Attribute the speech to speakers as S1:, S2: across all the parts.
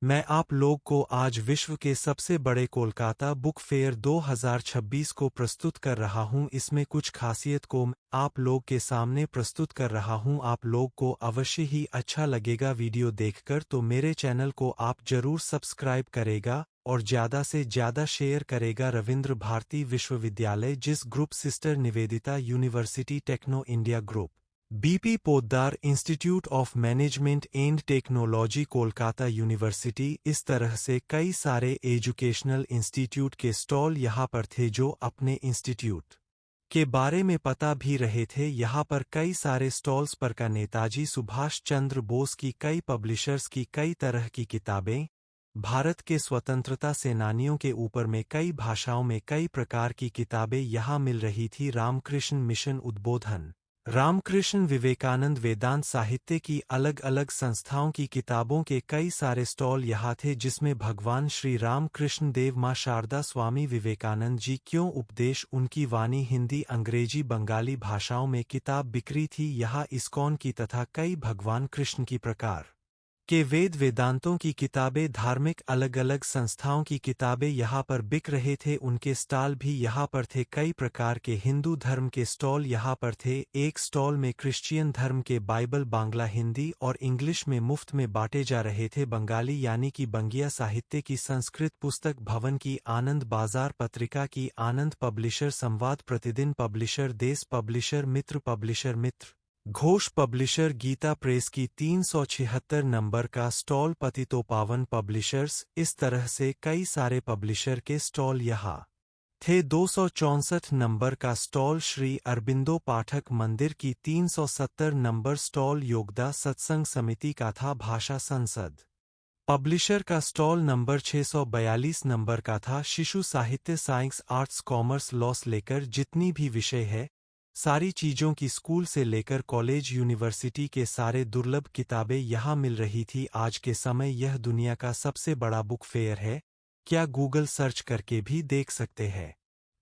S1: मैं आप लोग को आज विश्व के सबसे बड़े कोलकाता बुक फेयर 2026 को प्रस्तुत कर रहा हूं। इसमें कुछ खासियत को मैं आप लोग के सामने प्रस्तुत कर रहा हूं। आप लोग को अवश्य ही अच्छा लगेगा वीडियो देखकर, तो मेरे चैनल को आप जरूर सब्सक्राइब करेगा और ज़्यादा से ज़्यादा शेयर करेगा। Ravindra Bharati Vishwavidyalaya, JIS group sister Nivedita university, techno India group, BP Poddar institute of management and technology, Kolkata university, इस तरह से कई सारे एजुकेशनल इंस्टीट्यूट के स्टॉल यहाँ पर थे जो अपने इंस्टीट्यूट के बारे में पता भी रहे थे। यहाँ पर कई सारे स्टॉल्स पर का नेताजी सुभाष चंद्र बोस की कई पब्लिशर्स की कई तरह की किताबें, भारत के स्वतंत्रता सेनानियों के ऊपर में कई भाषाओं में कई प्रकार की किताबें यहाँ मिल रही थी। रामकृष्ण मिशन उद्बोधन, रामकृष्ण विवेकानंद वेदांत साहित्य की अलग अलग संस्थाओं की किताबों के कई सारे स्टॉल यहाँ थे, जिसमें भगवान श्री रामकृष्ण देव, माँ शारदा, स्वामी विवेकानंद जी क्यों उपदेश, उनकी वाणी हिंदी, अंग्रेजी, बंगाली भाषाओं में किताब बिक्री थी। यहाँ इस्कॉन की तथा कई भगवान कृष्ण की प्रकार के वेद वेदांतों की किताबें, धार्मिक अलग अलग संस्थाओं की किताबें यहाँ पर बिक रहे थे। उनके स्टॉल भी यहाँ पर थे। कई प्रकार के हिंदू धर्म के स्टॉल यहाँ पर थे। एक स्टॉल में क्रिश्चियन धर्म के बाइबल बांग्ला, हिंदी और इंग्लिश में मुफ्त में बांटे जा रहे थे। बंगाली यानी कि बंगिया साहित्य की, संस्कृत पुस्तक भवन की, आनंद बाजार पत्रिका की, आनंद पब्लिशर, संवाद प्रतिदिन पब्लिशर, देश पब्लिशर, मित्र पब्लिशर, मित्र घोष पब्लिशर, गीता प्रेस की 376 नंबर का स्टॉल, पतितोपावन पब्लिशर्स, इस तरह से कई सारे पब्लिशर के स्टॉल यहाँ थे। 264 नंबर का स्टॉल श्री अरबिंदो पाठक मंदिर की, 370 नंबर स्टॉल योगदा सत्संग समिति का था। भाषा संसद पब्लिशर का स्टॉल नंबर 642 नंबर का था। शिशु साहित्य, साइंस, आर्ट्स, कॉमर्स, लॉस लेकर जितनी भी विषय है, सारी चीज़ों की, स्कूल से लेकर कॉलेज, यूनिवर्सिटी के सारे दुर्लभ किताबें यहाँ मिल रही थी। आज के समय यह दुनिया का सबसे बड़ा बुक फेयर है, क्या गूगल सर्च करके भी देख सकते हैं।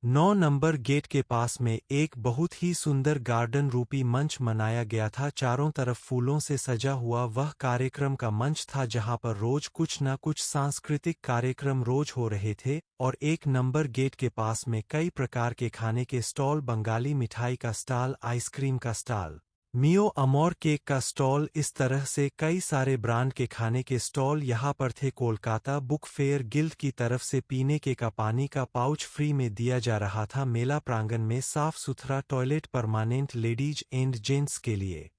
S1: 9 नंबर गेट के पास में एक बहुत ही सुंदर गार्डन रूपी मंच बनाया गया था। चारों तरफ फूलों से सजा हुआ वह कार्यक्रम का मंच था, जहां पर रोज कुछ न कुछ सांस्कृतिक कार्यक्रम रोज हो रहे थे। और 1 नंबर गेट के पास में कई प्रकार के खाने के स्टॉल, बंगाली मिठाई का स्टॉल, आइसक्रीम का स्टॉल, मियो अमोर केक का स्टॉल, इस तरह से कई सारे ब्रांड के खाने के स्टॉल यहाँ पर थे। कोलकाता बुक फेयर गिल्ड की तरफ से पीने के का पानी का पाउच फ्री में दिया जा रहा था। मेला प्रांगण में साफ सुथरा toilet permanent ladies and gents के लिए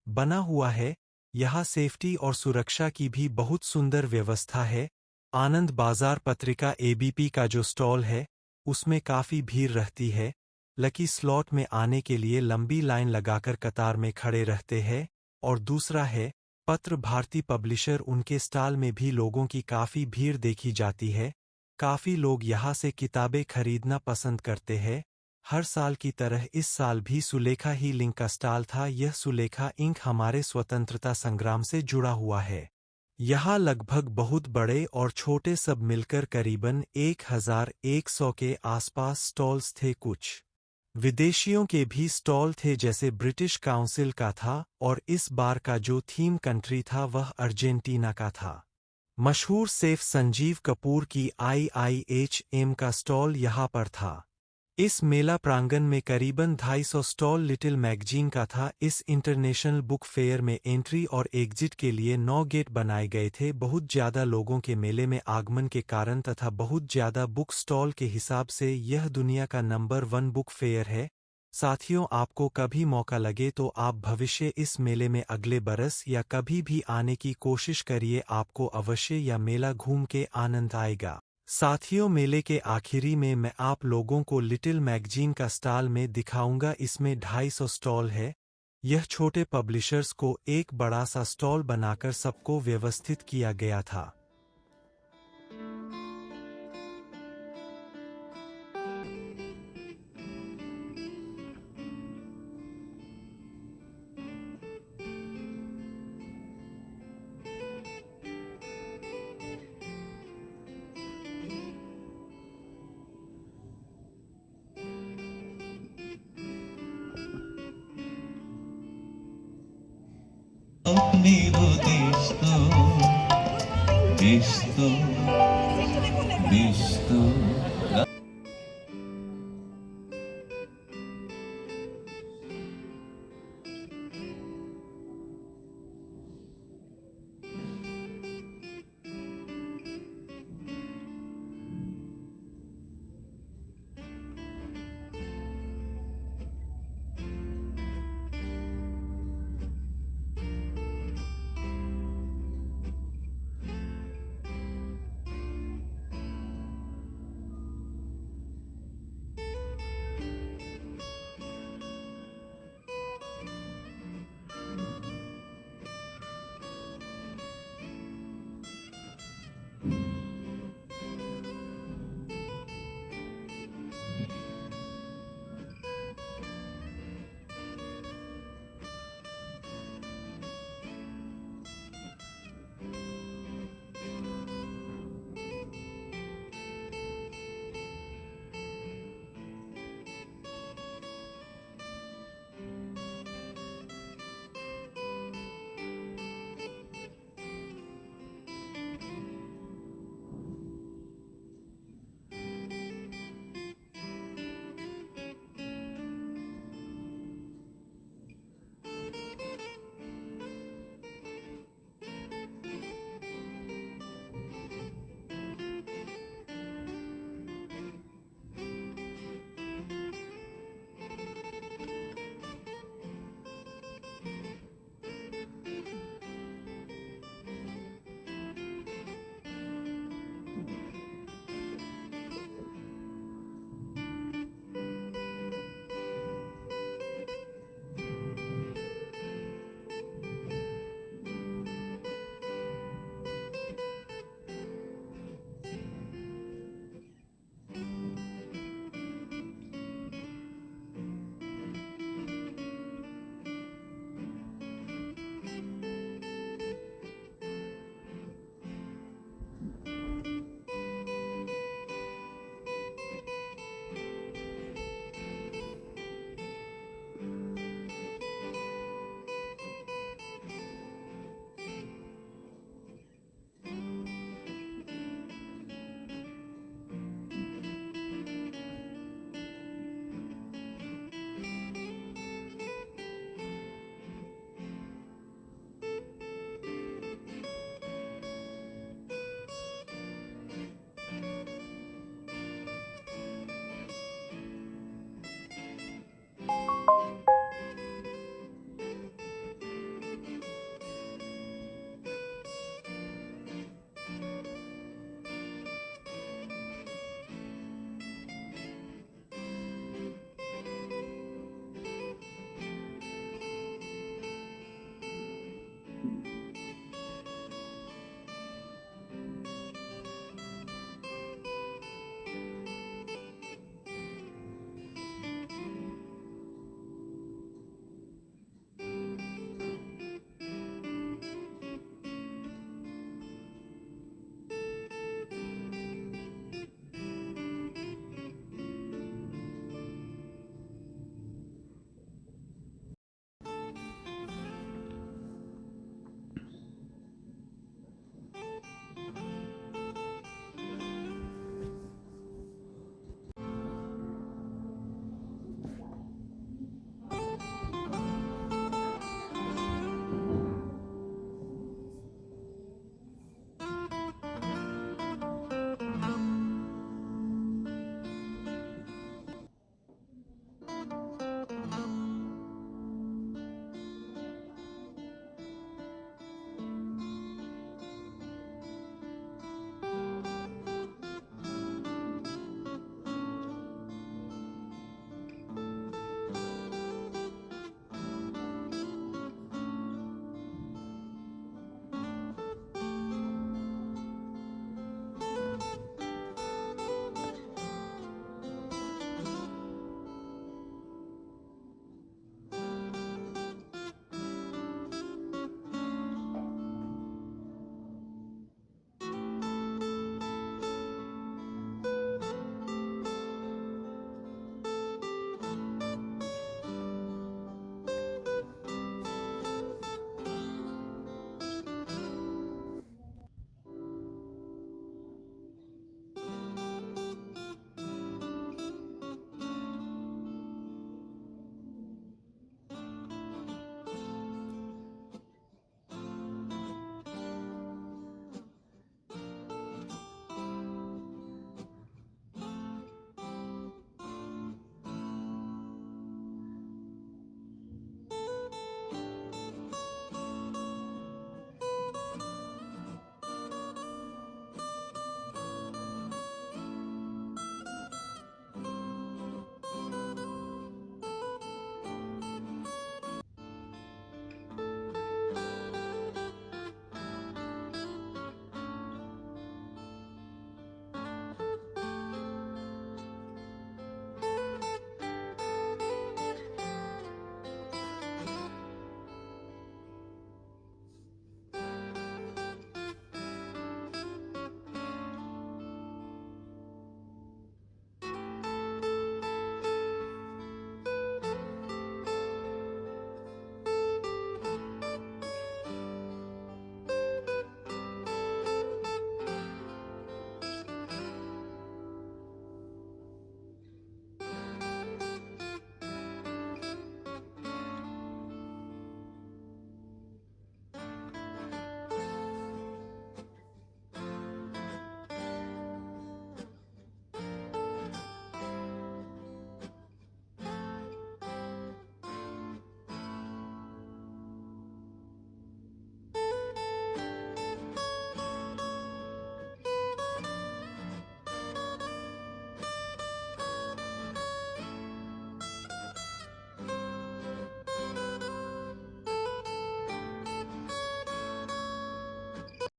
S1: बना हुआ है। यहाँ सेफ्टी और सुरक्षा की भी बहुत सुंदर व्यवस्था है। आनंद बाजार पत्रिका एबीपी का जो स्टॉल है, उसमें काफ़ी भीड़ रहती है। लकी स्लॉट में आने के लिए लंबी लाइन लगाकर कतार में खड़े रहते हैं। और दूसरा है पत्र भारती पब्लिशर, उनके स्टॉल में भी लोगों की काफ़ी भीड़ देखी जाती है। काफ़ी लोग यहाँ से किताबें खरीदना पसंद करते हैं। हर साल की तरह इस साल भी सुलेखा ही लिंक का स्टॉल था। यह सुलेखा इंक हमारे स्वतंत्रता संग्राम से जुड़ा हुआ है। यहाँ लगभग बहुत बड़े और छोटे सब मिलकर करीबन 1100 के आसपास स्टॉल्स थे। कुछ विदेशियों के भी स्टॉल थे, जैसे ब्रिटिश काउंसिल का था, और इस बार का जो थीम कंट्री था वह अर्जेंटीना का था। मशहूर सेफ संजीव कपूर की IIHM का स्टॉल यहाँ पर था। इस मेला प्रांगण में करीबन 250 स्टॉल लिटिल मैगजीन का था। इस इंटरनेशनल बुक फेयर में एंट्री और एग्जिट के लिए 9 गेट बनाए गए थे। बहुत ज़्यादा लोगों के मेले में आगमन के कारण तथा बहुत ज़्यादा बुक स्टॉल के हिसाब से यह दुनिया का नंबर 1 बुक फेयर है। साथियों, आपको कभी मौका लगे तो आप भविष्य इस मेले में अगले बरस या कभी भी आने की कोशिश करिए। आपको अवश्य यह मेला घूम के आनंद आएगा। साथियों, मेले के आखिरी में मैं आप लोगों को लिटिल मैगजीन का स्टॉल में दिखाऊंगा। इसमें 250 स्टॉल है। यह छोटे पब्लिशर्स को एक बड़ा सा स्टॉल बनाकर सबको व्यवस्थित किया गया था।
S2: अपनी वो देश तो দেশ তো, দেশ তো